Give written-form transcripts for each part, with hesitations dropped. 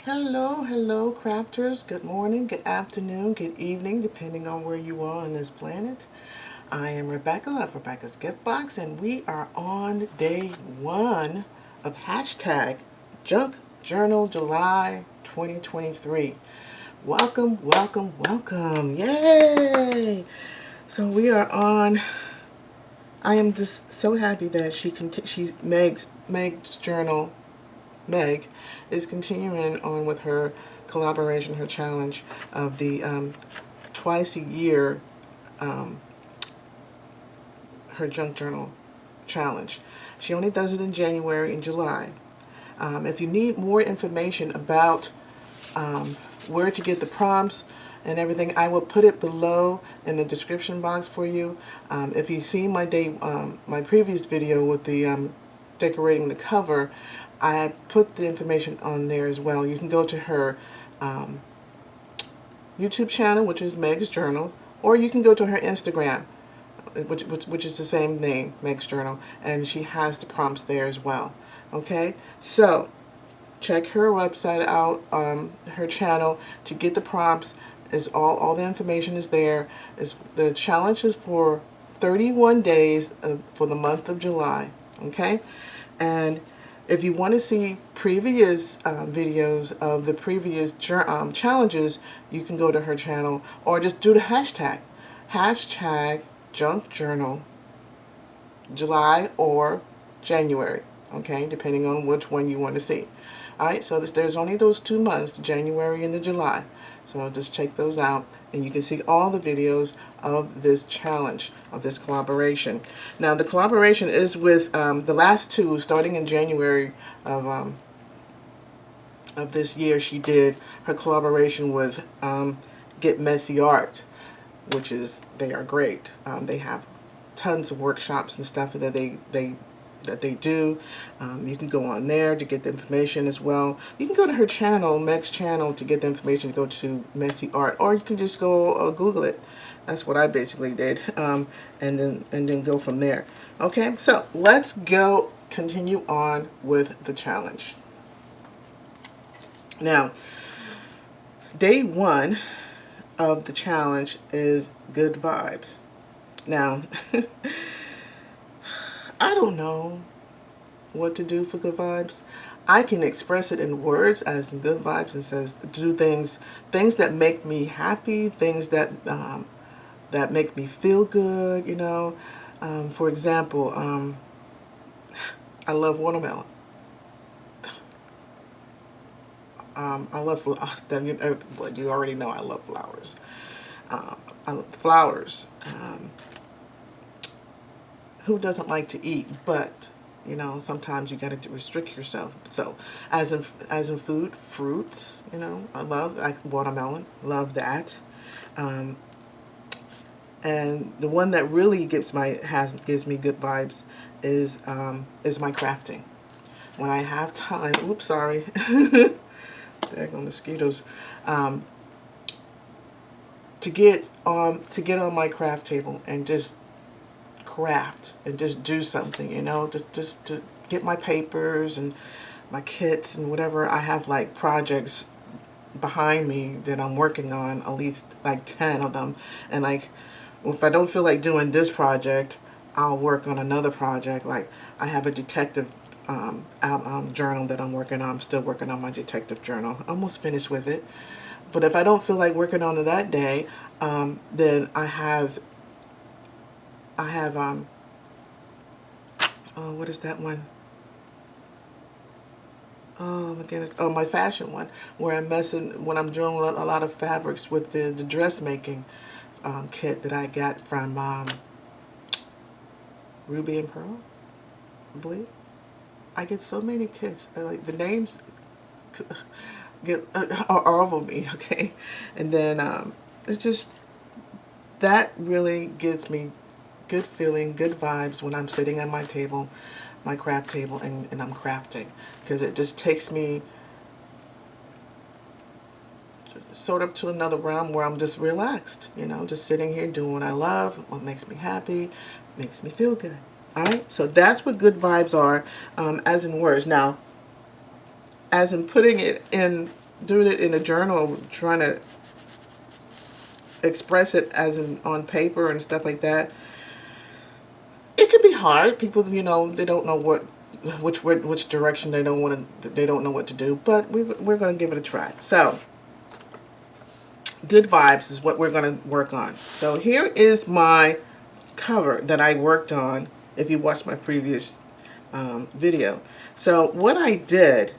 Hello, hello, crafters. Good morning, good afternoon, good evening, depending on where you are on this planet. I am Rebecca of Rebecca's Gift Box, and we are on day one of hashtag Junk Journal July 2023. Welcome, welcome, welcome. Yay! So we are on. I am just so happy that she's Meg's journal. Meg is continuing on with her collaboration, her challenge of the twice a year, um, her junk journal challenge. She only does it in January and July. If you need more information about where to get the prompts and everything, I will put it below in the description box for you. If you've seen my previous video with the decorating the cover, I put the information on there as well. You can go to her um, YouTube channel, which is Meg's Journal, or you can go to her Instagram, which is the same name, Meg's Journal, and she has the prompts there as well. Okay, so check her website out, her channel, to get the prompts. Is all the information is there. The challenge is for 31 days for the month of July. Okay, and if you want to see previous videos of the previous challenges, you can go to her channel or just do the hashtag junk journal July or January, okay, depending on which one you want to see. All right, so there's only those 2 months, the January and the July. So just check those out, and you can see all the videos of this challenge, of this collaboration. Now, the collaboration is with the last two, starting in January of this year. She did her collaboration with Get Messy Art, which is, they are great. They have tons of workshops and stuff that they do. You can go on there to get the information as well. You can go to her channel, Meg's channel, to get the information. Go to Messy Art, or you can just go Google it. That's what I basically did, and then go from there. Okay, so let's go continue on with the challenge. Now, day one of the challenge is good vibes. Now, I don't know what to do for good vibes. I can express it in words as good vibes, and says do things that make me happy, things that make me feel good. For example, I love watermelon. I love you already know I love flowers. I love flowers. Who doesn't like to eat? But sometimes you got to restrict yourself. So, as in food, fruits. I love like watermelon. Love that. And the one that really gives me good vibes is my crafting. When I have time. Oops, sorry. There go mosquitoes. To get on my craft table and just craft and just do something, just to get my papers and my kits and whatever. I have like projects behind me that I'm working on, at least like 10 of them, and like if I don't feel like doing this project, I'll work on another project. Like I have a detective journal that I'm working on. I'm still working on my detective journal, almost finished with it. But if I don't feel like working on it that day, then I have oh, what is that one? Oh my goodness. Oh, my fashion one, where when I'm doing a lot of fabrics with the dressmaking kit that I got from Ruby and Pearl, I believe. I get so many kits. Like the names are over me, okay? And then it's just, that really gives me good feeling, good vibes when I'm sitting at my table, my craft table, and I'm crafting, because it just takes me sort of to another realm where I'm just relaxed, just sitting here doing what I love, what makes me happy, makes me feel good. All right, so that's what good vibes are, as in words. Now, as in putting it in doing it in a journal, trying to express it as on paper and stuff like that, it can be hard. People, you know, they don't know which direction they don't want to. They don't know what to do. But we're going to give it a try. So, good vibes is what we're going to work on. So here is my cover that I worked on. If you watched my previous video, so what I did,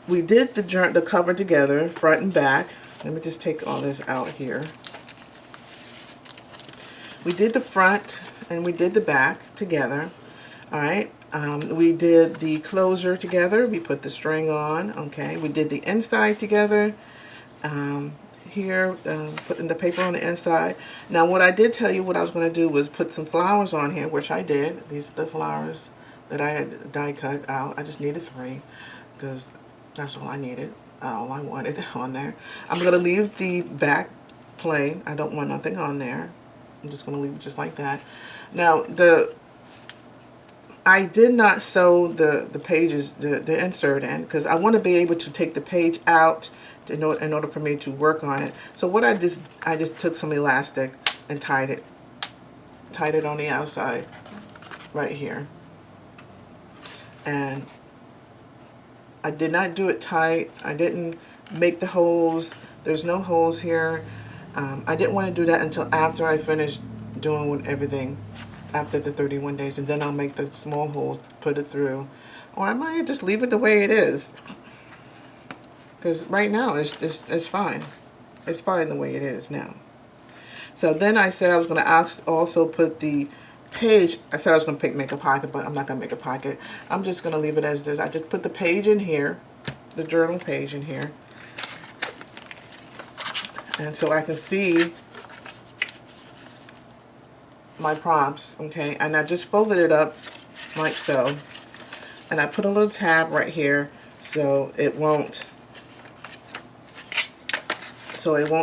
we did the cover together, front and back. Let me just take all this out here. We did the front and we did the back together. All right. We did the closure together. We put the string on. Okay. We did the inside together. Here, putting the paper on the inside. Now, what I did tell you what I was going to do was put some flowers on here, which I did. These are the flowers that I had die cut out. I just needed 3 because that's all I needed, all I wanted on there. I'm going to leave the back plain. I don't want nothing on there. I'm just going to leave it just like that. Now, I did not sew the pages, the insert in, because I want to be able to take the page out in order for me to work on it. So what I just took some elastic and tied it on the outside right here. And I did not do it tight. I didn't make the holes. There's no holes here. I didn't want to do that until after I finished doing everything, after the 31 days, and then I'll make the small holes, put it through. Or I might just leave it the way it is, because right now it's fine. It's fine the way it is now. So then I said I was going to also put the page. I said I was going to make a pocket, but I'm not going to make a pocket. I'm just going to leave it as this. I just put the page in here, the journal page in here, and so I can see my prompts. Okay, and I just folded it up like so, and I put a little tab right here so it won't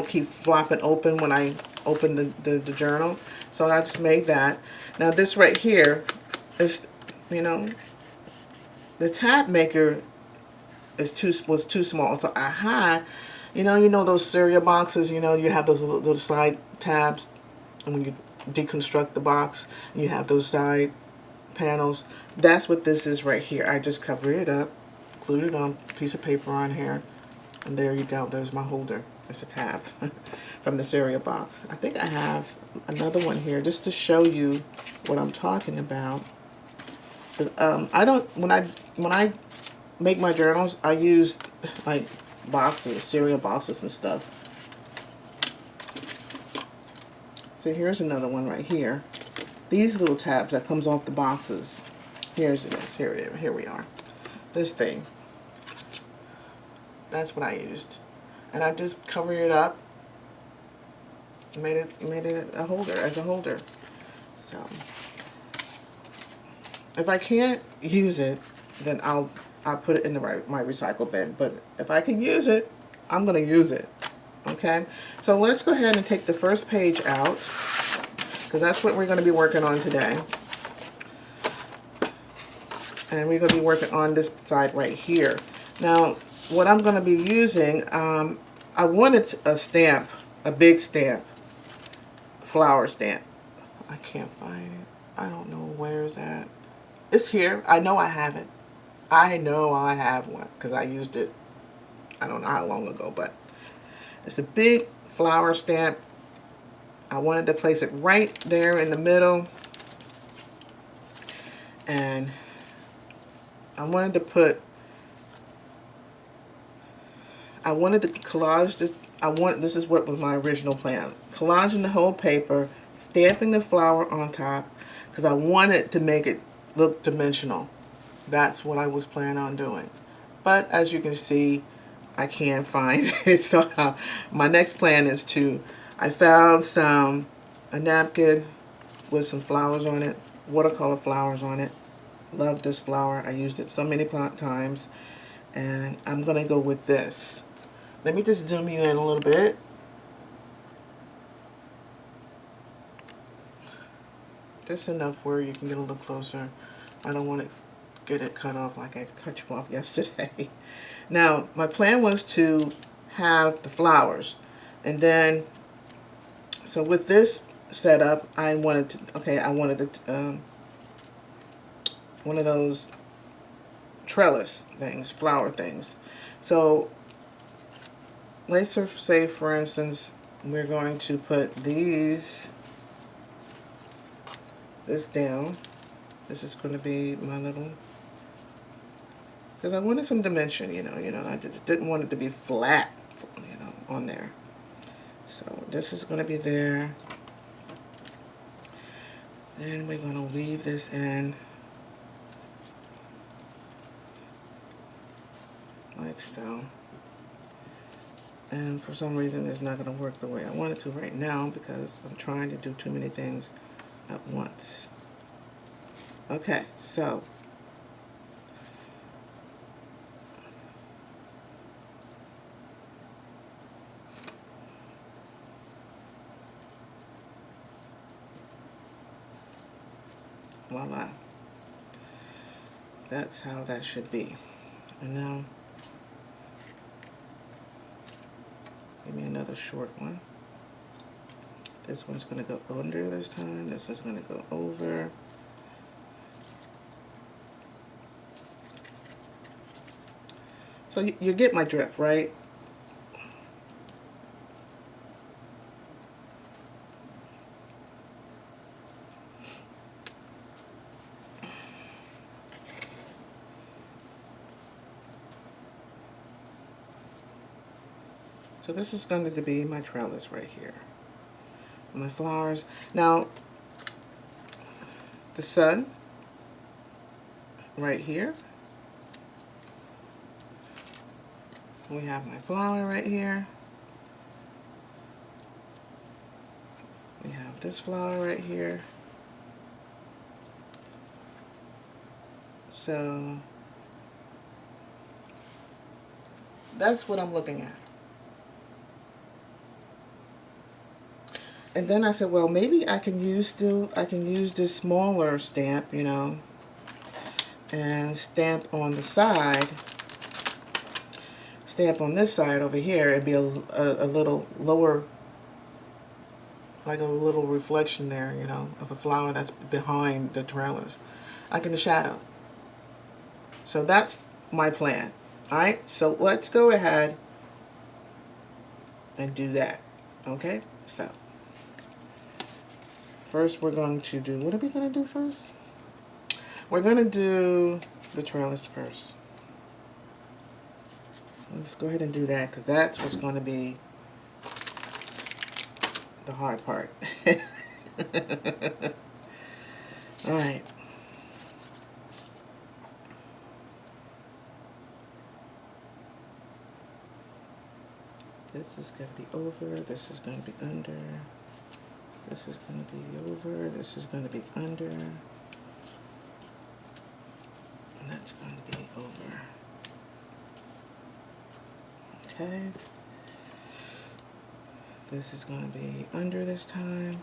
keep flopping open when I open the journal. So I just made that. Now this right here is, you know, the tab maker was too small. So I had, you know those cereal boxes, you have those little side tabs, and when you deconstruct the box, you have those side panels. That's what this is right here. I just covered it up, glued it on a piece of paper on here, and there you go. There's my holder. It's a tab from the cereal box. I think I have another one here just to show you what I'm talking about. I don't, when I make my journals, I use like boxes, cereal boxes and stuff. So here's another one right here. These little tabs that comes off the boxes. Here it is. Here we are. This thing. That's what I used. And I just covered it up, made it a holder, as a holder. So if I can't use it, then I'll put it in my recycle bin. But if I can use it, I'm gonna use it. Okay. So let's go ahead and take the first page out, because that's what we're going to be working on today. And we're going to be working on this side right here. Now, what I'm going to be using, I wanted a stamp, a big stamp, flower stamp. I can't find it. I don't know where it's at. It's here. I know I have it. I know I have one because I used it, I don't know how long ago, but it's a big flower stamp. I wanted to place it right there in the middle. And I wanted to collage this. This is what was my original plan. Collaging the whole paper, stamping the flower on top, because I wanted to make it look dimensional. That's what I was planning on doing. But as you can see, I can't find it. So my next plan is I found a napkin with some flowers on it, watercolor flowers on it. Love this flower. I used it so many times. And I'm going to go with this. Let me just zoom you in a little bit. Just enough where you can get a little closer. I don't want it get it cut off like I cut you off yesterday. Now, my plan was to have the flowers. And then, so with this setup, I wanted one of those trellis things, flower things. So let's say, for instance, we're going to put this down. This is going to be my little, because I wanted some dimension, I just didn't want it to be flat, on there. So this is going to be there. Then we're going to weave this in like so. And for some reason it's not going to work the way I want it to right now because I'm trying to do too many things at once. Okay, so voila. That's how that should be. And now, give me another short one. This one's going to go under this time. This is going to go over. So you get my drift, right? So this is going to be my trellis right here. My flowers. Now, the sun right here. We have my flower right here. We have this flower right here. So that's what I'm looking at. And then I said, well, maybe I can use this smaller stamp, and stamp on the side. Stamp on this side over here. It'd be a little lower, like a little reflection there, of a flower that's behind the trellis, like in the shadow. So that's my plan. All right, so let's go ahead and do that. Okay, so first we're going to do, what are we going to do first? We're going to do the trellis first. Let's go ahead and do that because that's what's going to be the hard part. All right. This is going to be over. This is going to be under. This is going to be over. This is going to be under. And that's going to be over. Okay. This is going to be under this time.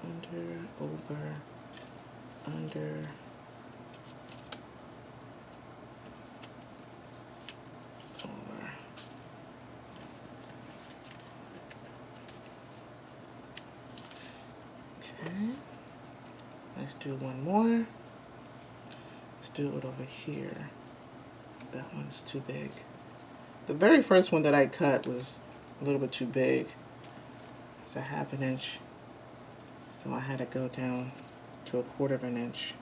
Under, over, under. Over. Okay. Let's do one more. Let's do it over here. That one's too big. The very first one that I cut was a little bit too big. It's a 1/2 inch. So I had to go down to 1/4 inch.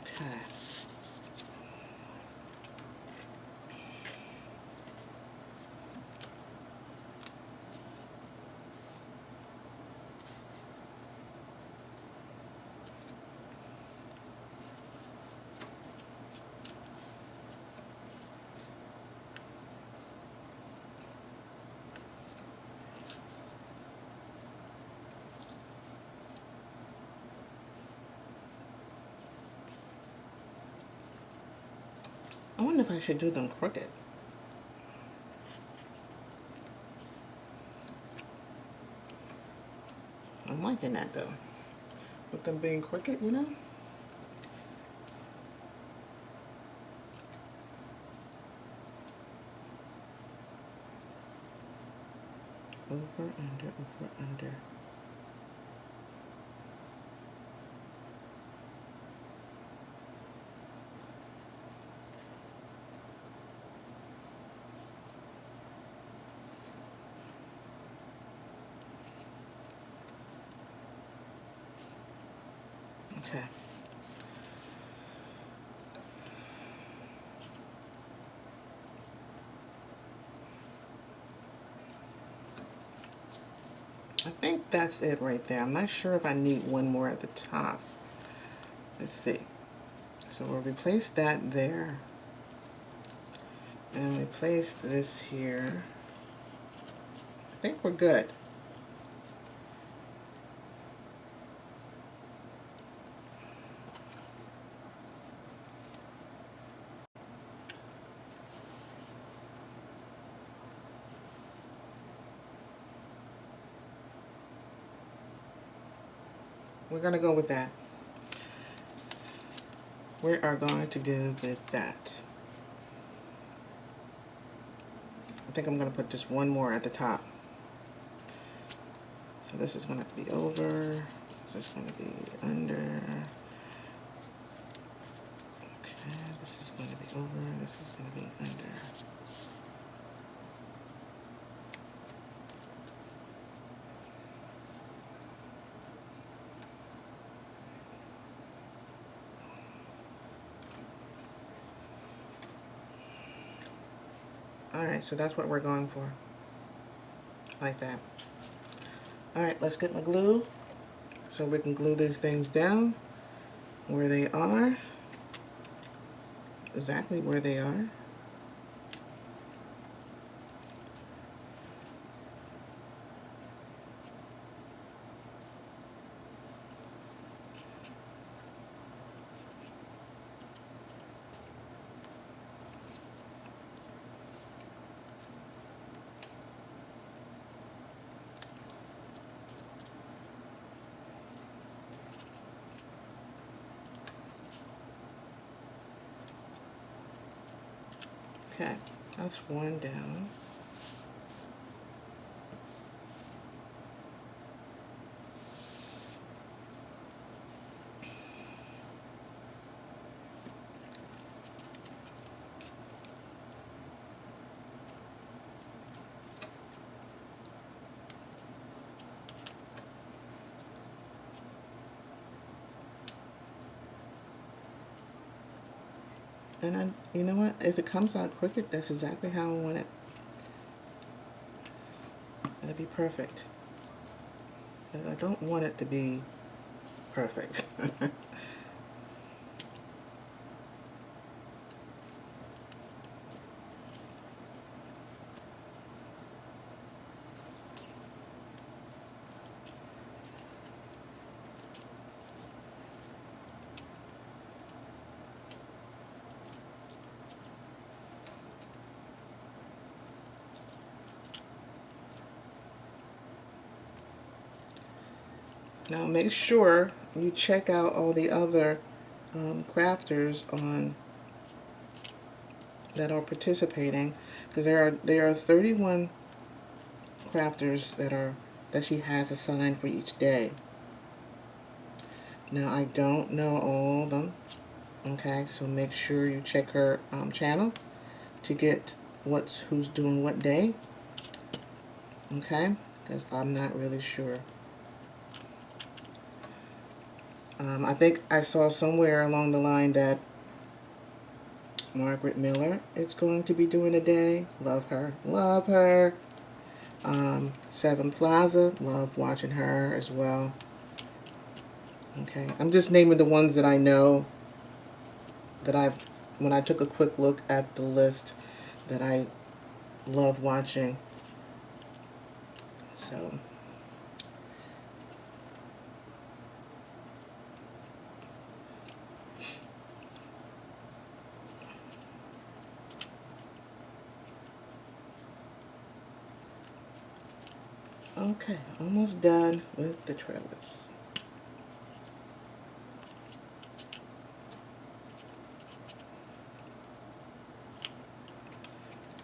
Okay. I wonder if I should do them crooked. I'm liking that though. With them being crooked, you know? Over, under, over, under. Okay. I think that's it right there. I'm not sure if I need one more at the top. Let's see. So we'll replace that there. And replace this here. I think we're good. We're going to go with that. We are going to go with that. I think I'm going to put just one more at the top. So this is going to be over. This is going to be under. Okay, this is going to be over. This is going to be under. Alright, so that's what we're going for. Like that. Alright, let's get my glue so we can glue these things down where they are. Exactly where they are. Okay, that's one down. And you know what? If it comes out crooked, that's exactly how I want it. It'll be perfect. But I don't want it to be perfect. Now make sure you check out all the other crafters on that are participating, because there are 31 crafters that she has assigned for each day. Now I don't know all of them, okay, so make sure you check her channel to get who's doing what day, okay, because I'm not really sure. I think I saw somewhere along the line that Margaret Miller is going to be doing a day. Love her. Love her. Seven Plaza. Love watching her as well. Okay. I'm just naming the ones that I know that when I took a quick look at the list, that I love watching. So. Okay, almost done with the trellis.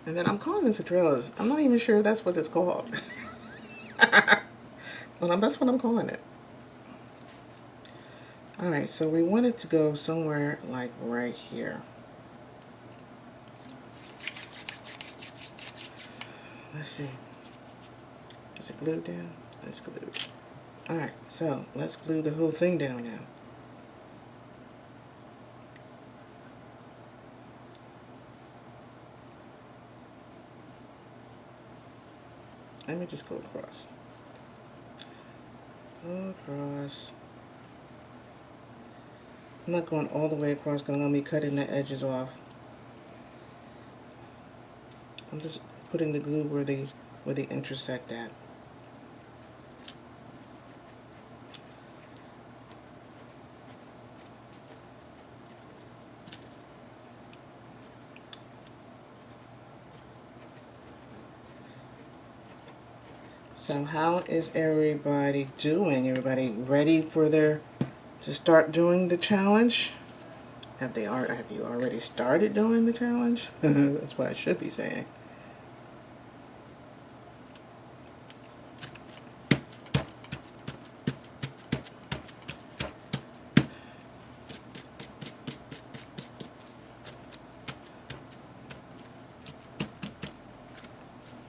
And then I'm calling this a trellis. I'm not even sure that's what it's called. Well, that's what I'm calling it. Alright, so we want it to go somewhere like right here. Let's see. Is it glued down? It's glued. Alright, so let's glue the whole thing down now. Let me just go across. Go across. I'm not going all the way across, gonna let me cutting the edges off. I'm just putting the glue where they intersect at. So how is everybody doing? Everybody ready for to start doing the challenge? Have you already started doing the challenge? That's what I should be saying.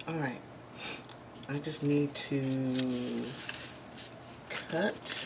Alright, I just need to cut.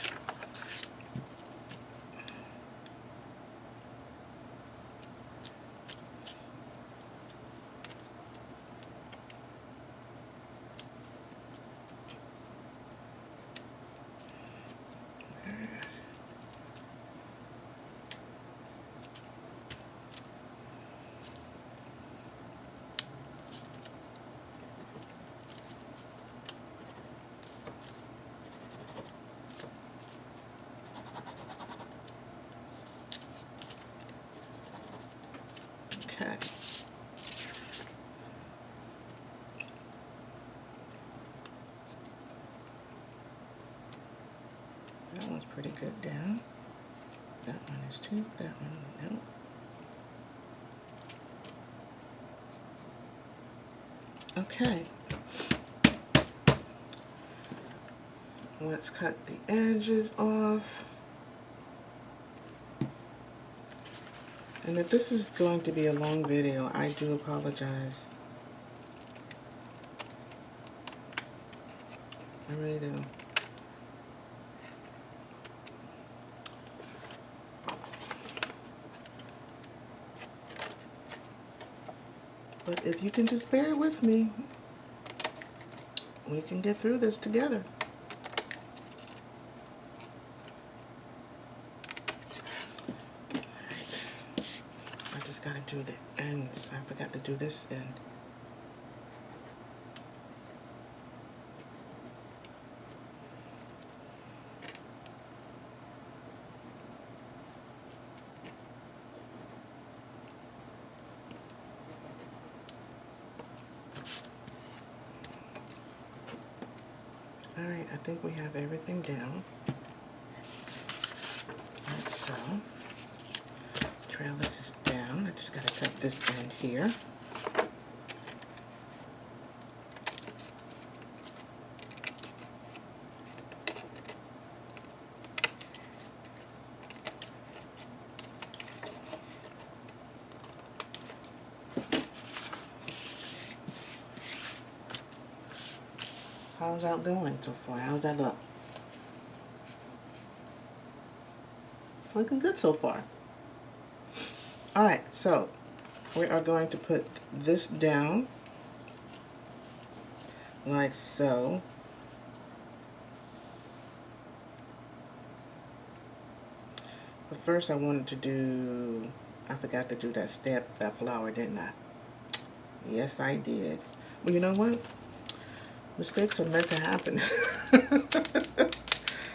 Okay. That one's pretty good down. That one is too. That one, no. Okay. Let's cut the edges off. And if this is going to be a long video, I do apologize. I really do. But if you can just bear with me, we can get through this together. I just gotta do the ends. I forgot to do this end. Alright, I think we have everything down. Like so. Trellis is down. I just gotta cut this end here. How's that doing so far? How's that look? Looking good so far. Alright, so we are going to put this down like so. But first I wanted to do, I forgot to do that step, that flower, didn't I? Yes, I did. Well, you know what? Mistakes are meant to happen.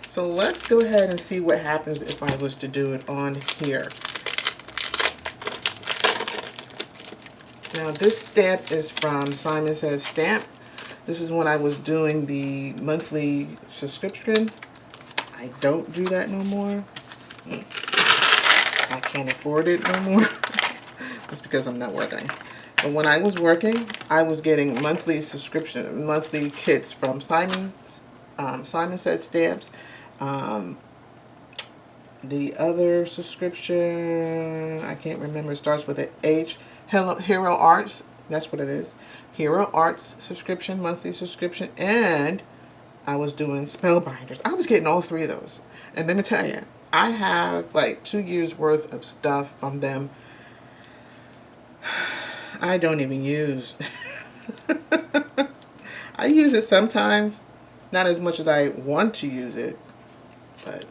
So let's go ahead and see what happens if I was to do it on here. Now this stamp is from Simon Says Stamp. This is when I was doing the monthly subscription. I don't do that no more. I can't afford it no more. That's because I'm not working. But when I was working, I was getting monthly subscription, monthly kits from Simon Said Stamps. The other subscription, I can't remember, it starts with an H. Hero Arts, that's what it is. Hero Arts subscription, monthly subscription, and I was doing Spellbinders. I was getting all three of those. And let me tell you, I have like 2 years worth of stuff from them I don't even use. I use it sometimes, not as much as I want to use it, but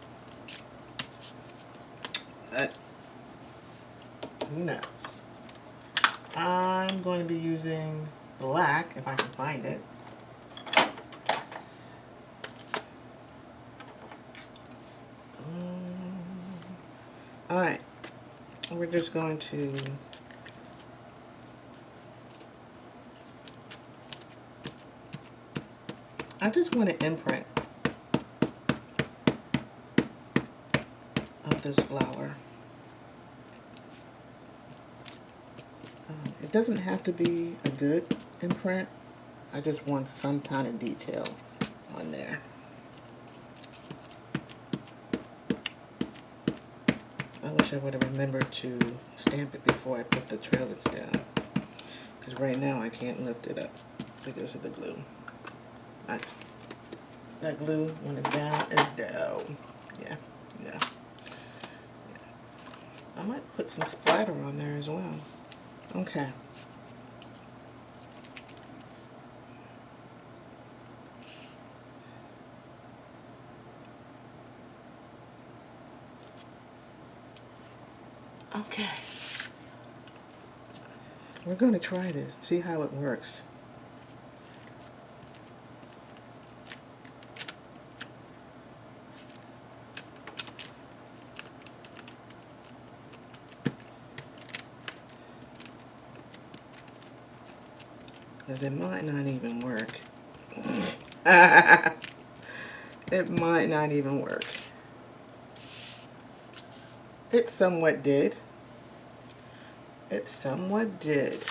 who knows. I'm going to be using black if I can find it. Alright, we're just going to I just want to imprint of this flower. It doesn't have to be a good imprint. I just want some kind of detail on there. I wish I would have remembered to stamp it before I put the trailing down. Because right now I can't lift it up because of the glue. That glue, when it's down, is down. Yeah. I might put some splatter on there as well. Okay. Okay. We're going to try this, see how it works. Because it might not even work. It might not even work. It somewhat did. It somewhat did.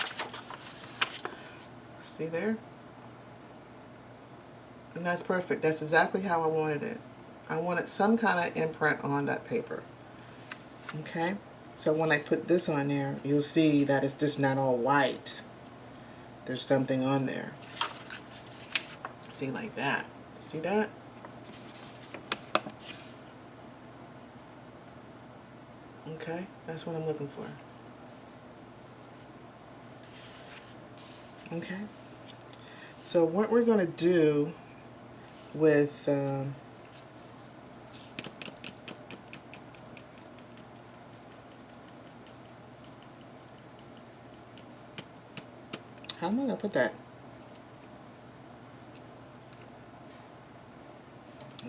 See there? And that's perfect. That's exactly how I wanted it. I wanted some kind of imprint on that paper. Okay? So when I put this on there, you'll see that it's just not all white. There's something on there. See, like that. See that? Okay, that's what I'm looking for. Okay. So what we're going to do with how am I going to put that?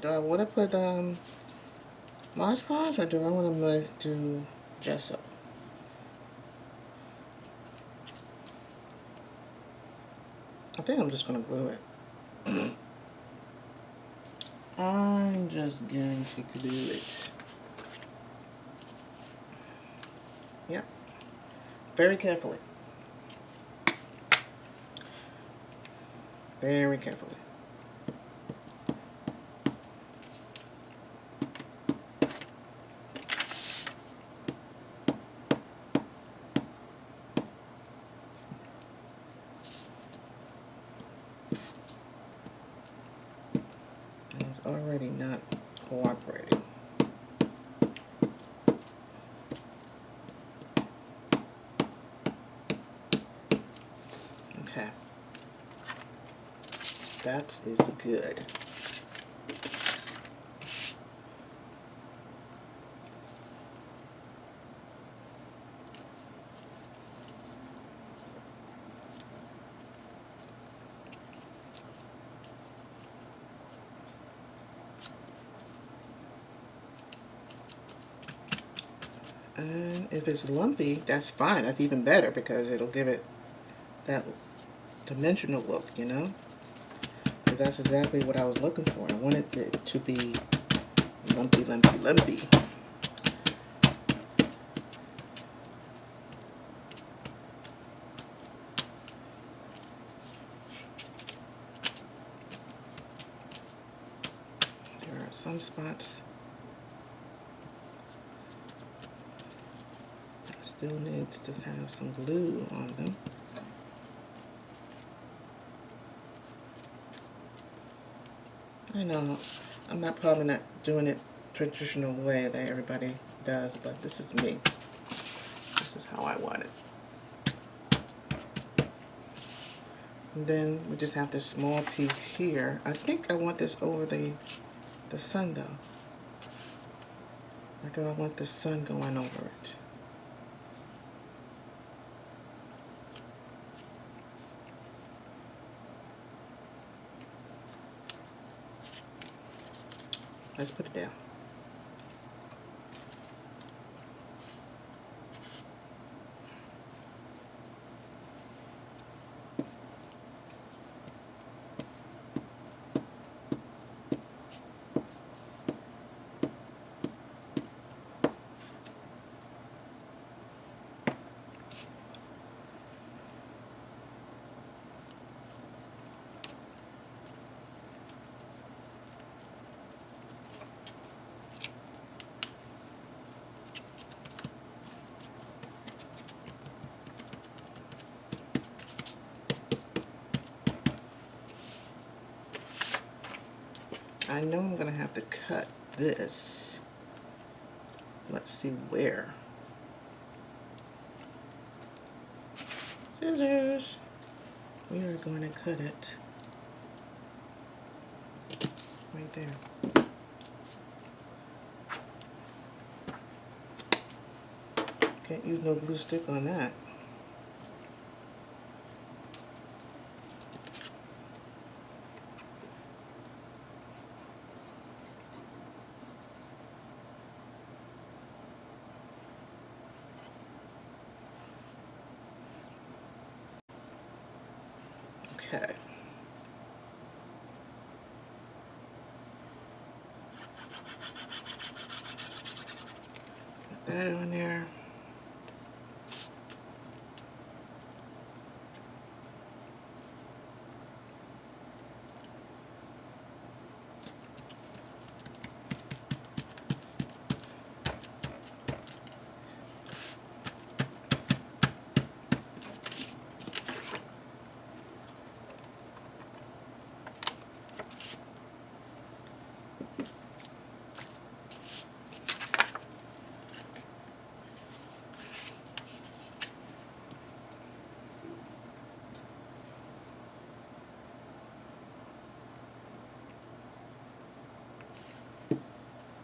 Do I want to put Mod Podge, or do I want to do gesso? I think I'm just going to glue it. I'm just going to glue it. Yep. Very carefully. Very carefully. Already not cooperating. Okay. That is good. And if it's lumpy, that's fine. That's even better because it'll give it that dimensional look, you know? because that's exactly what I was looking for. I wanted it to be lumpy, lumpy, lumpy. There are some spots that still needs to have some glue on them. I know I'm probably not doing it traditional way that everybody does, but this is me. This is how I want it. And then we just have this small piece here. I think I want this over the sun though. Or do I want the sun going over it? Let's put it down. I know I'm going to have to cut this. Let's see where. Scissors. We are going to cut it right there. Can't use no glue stick on that. Okay. Put that on there.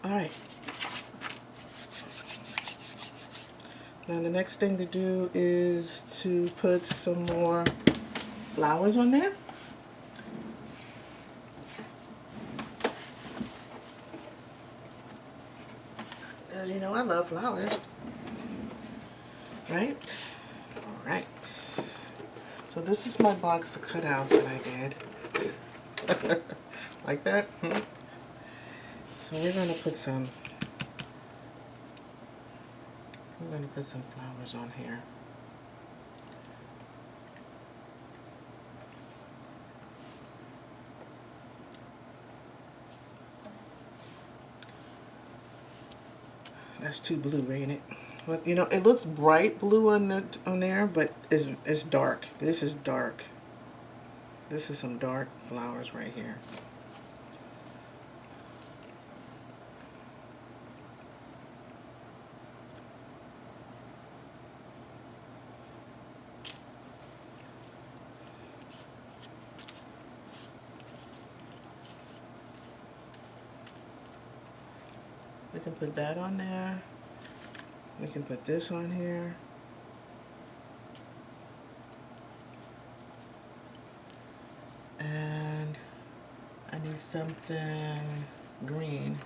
All right. Now the next thing to do is to put some more flowers on there. As you know, I love flowers. Right? All right. So this is my box of cutouts that I did. Like that? So we're going to put some flowers on here. That's too blue, ain't it? Well, you know, it looks bright blue on there, but it's dark. This is dark. This is some dark flowers right here. We can put that on there. We can put this on here. And I need something green.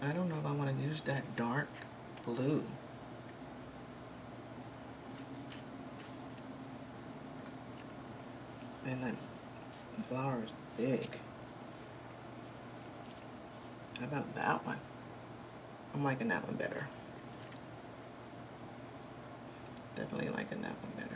I don't know if I want to use that dark blue. And that flower is big. How about that one? I'm liking that one better. Definitely liking that one better.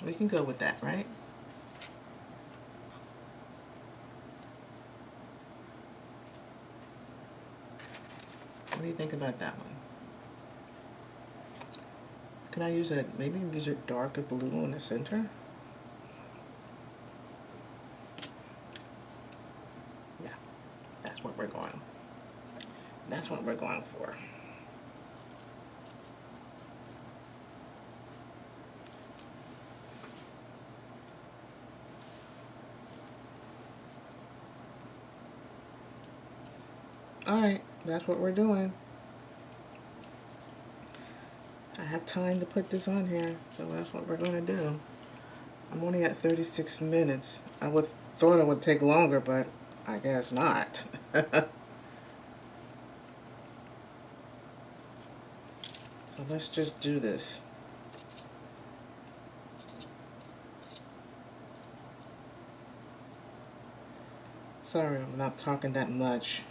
We can go with that, right? What do you think about that one? Can I use it, maybe use a darker blue in the center? Yeah, that's what we're going. That's what we're going for. Alright, that's what we're doing. I have time to put this on here, so that's what we're going to do. I'm only at 36 minutes. I thought it would take longer, but I guess not. So let's just do this. Sorry, I'm not talking that much.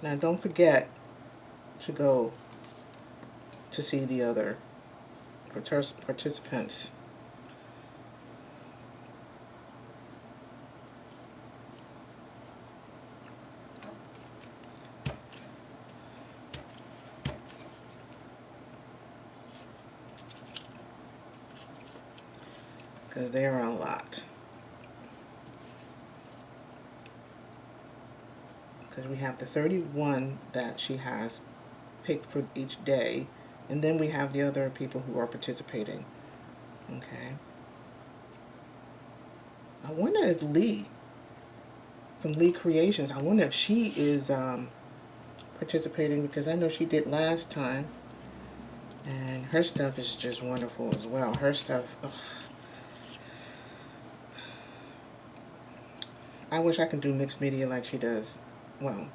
Now don't forget to go to see the other participants. Because they are a lot. Because we have the 31 that she has picked for each day, and then we have the other people who are participating. Okay. I wonder if Lee, from Lee Creations, I wonder if she is participating, because I know she did last time, and her stuff is just wonderful as well. Her stuff, ugh. I wish I could do mixed media like she does. Well,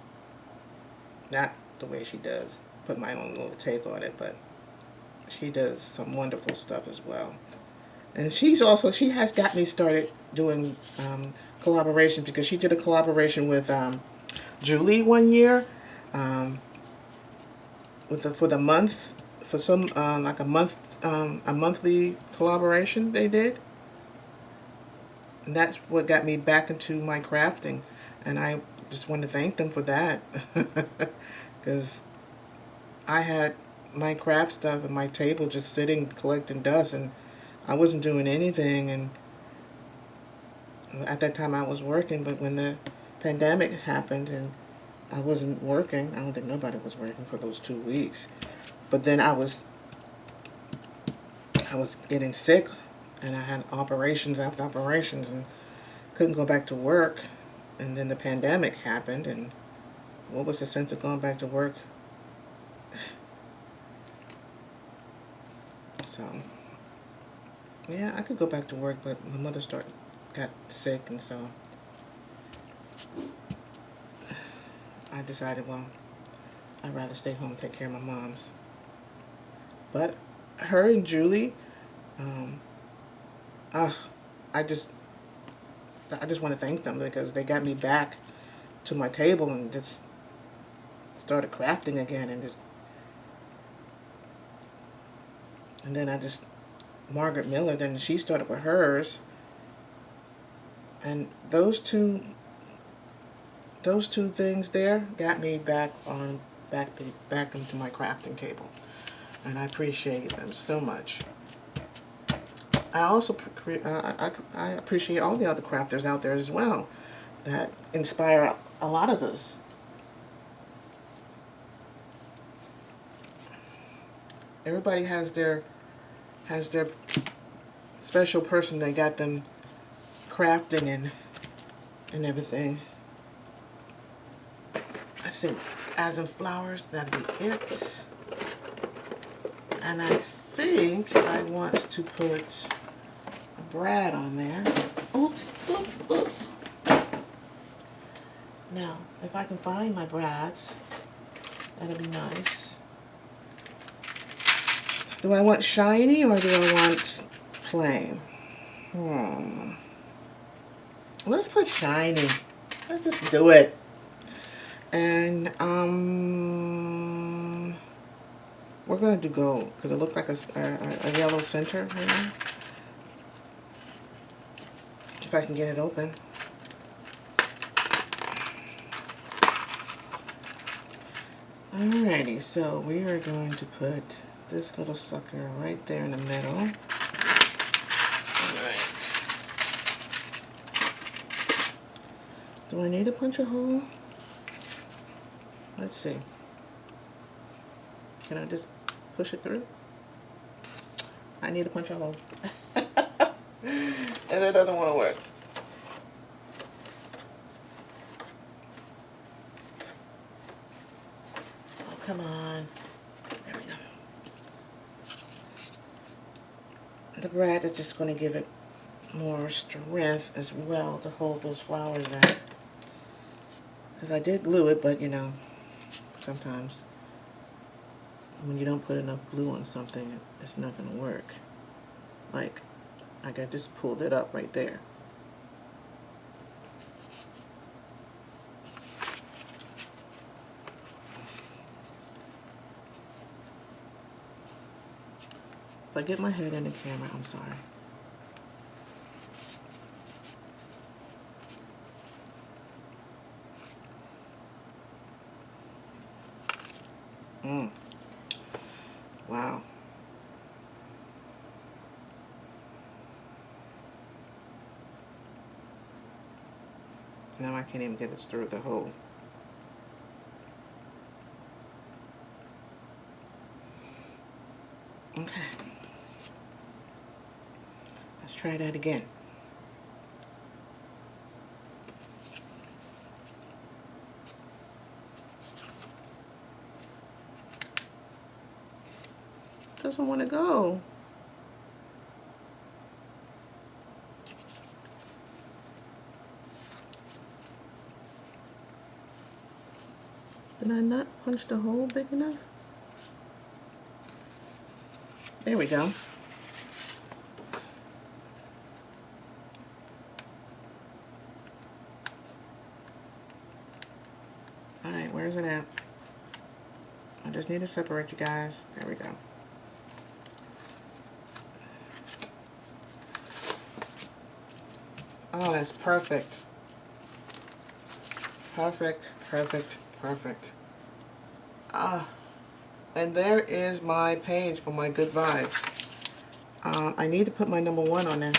not the way she does, put my own little take on it, but she does some wonderful stuff as well. And she has got me started doing collaborations, because she did a collaboration with Julie one year, for the month, for some like a monthly collaboration they did. And that's what got me back into my crafting, and I just want to thank them for that, because I had my craft stuff at my table just sitting collecting dust, and I wasn't doing anything. And at that time I was working, but when the pandemic happened and I wasn't working, I don't think nobody was working for those 2 weeks, but then I was getting sick, and I had operations after operations and couldn't go back to work. And then the pandemic happened, and what was the sense of going back to work? So yeah, I could go back to work, but my mother got sick, and so I decided, well, I'd rather stay home and take care of my mom's. But her and Julie, I just want to thank them, because they got me back to my table and just started crafting again, and then Margaret Miller, then she started with hers, and those two things there got me back into my crafting table, and I appreciate them so much. I also I appreciate all the other crafters out there as well that inspire a lot of us. Everybody has their special person that got them crafting and everything. I think as in flowers, that'd be it. And I think I want to put a brad on there. Oops, oops, oops. Now, if I can find my brads, that'd be nice. Do I want shiny or do I want plain? Let's put shiny. Let's just do it. And we're gonna do gold because it looked like a yellow center right now. If I can get it open. Alrighty, so we are going to put this little sucker right there in the middle. Alright. Do I need to punch a hole? Let's see. Can I just push it through? I need to punch a hole. And it doesn't want to work. Oh, come on. There we go. The brad is just going to give it more strength as well to hold those flowers in. Because I did glue it, but you know, sometimes when you don't put enough glue on something, it's not going to work. Like I just pulled it up right there. If I get my head in the camera, I'm sorry. Wow. Now I can't even get this through the hole. Okay. Let's try that again. Doesn't want to go. Did I not punch the hole big enough? There we go. Alright, where's it at? I just need to separate you guys. There we go. Oh, that's perfect. Perfect, perfect, perfect. And there is my page for my good vibes. I need to put my number 1 on there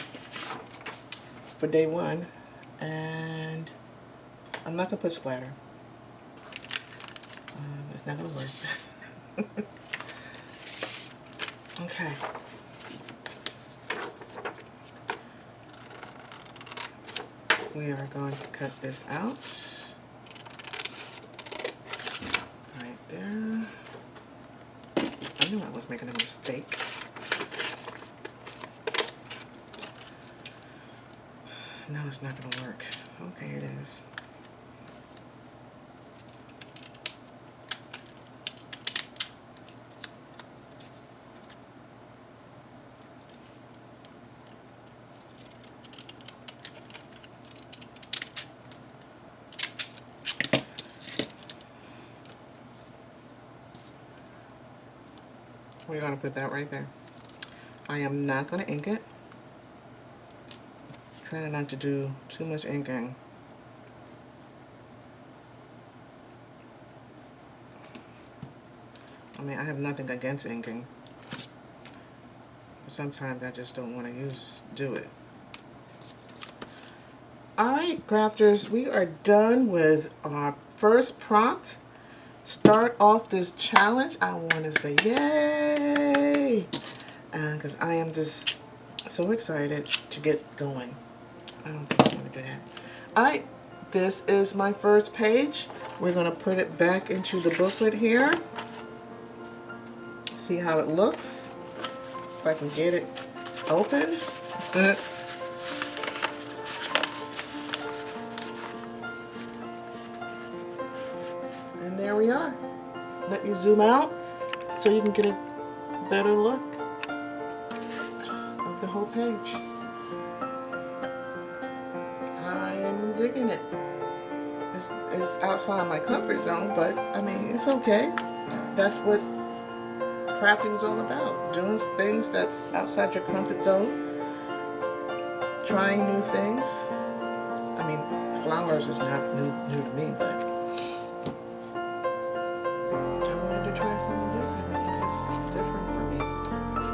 for day 1. And I'm not going to put splatter. It's not going to work. Okay. We are going to cut this out. Right there. I knew I was making a mistake. No, it's not going to work. Okay, it is. We're going to put that right there. I am not going to ink it. Trying not to do too much inking. I mean, I have nothing against inking. But sometimes I just don't want to do it. Alright, crafters, we are done with our first prompt. Start off this challenge. I want to say yay! Because I am just So excited to get going. I don't think I'm going to do that. Alright, this is my first page. We're going to put it back into the booklet here. See how it looks. If I can get it open. And there we are. Let me zoom out so you can get a better look of the whole page. I am digging it. It's outside my comfort zone, but I mean, it's okay. That's what crafting is all about. Doing things that's outside your comfort zone. Trying new things. I mean, flowers is not new to me, but I wanted to try something different. This is different for me.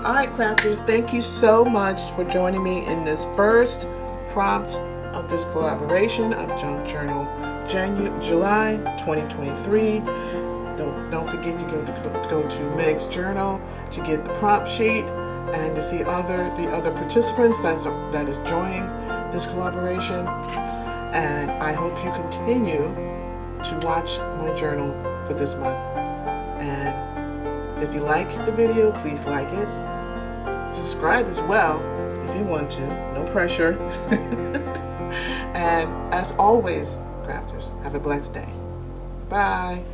Alright, crafters, thank you so much for joining me in this first prompt of this collaboration of Junk Journal July 2023. Don't forget to go to Meg's Journal to get the prompt sheet and to see the other participants that is joining this collaboration. And I hope you continue to watch my journal for this month. And if you like the video, please like it. Subscribe as well if you want to. No pressure. And as always, crafters, have a blessed day. Bye.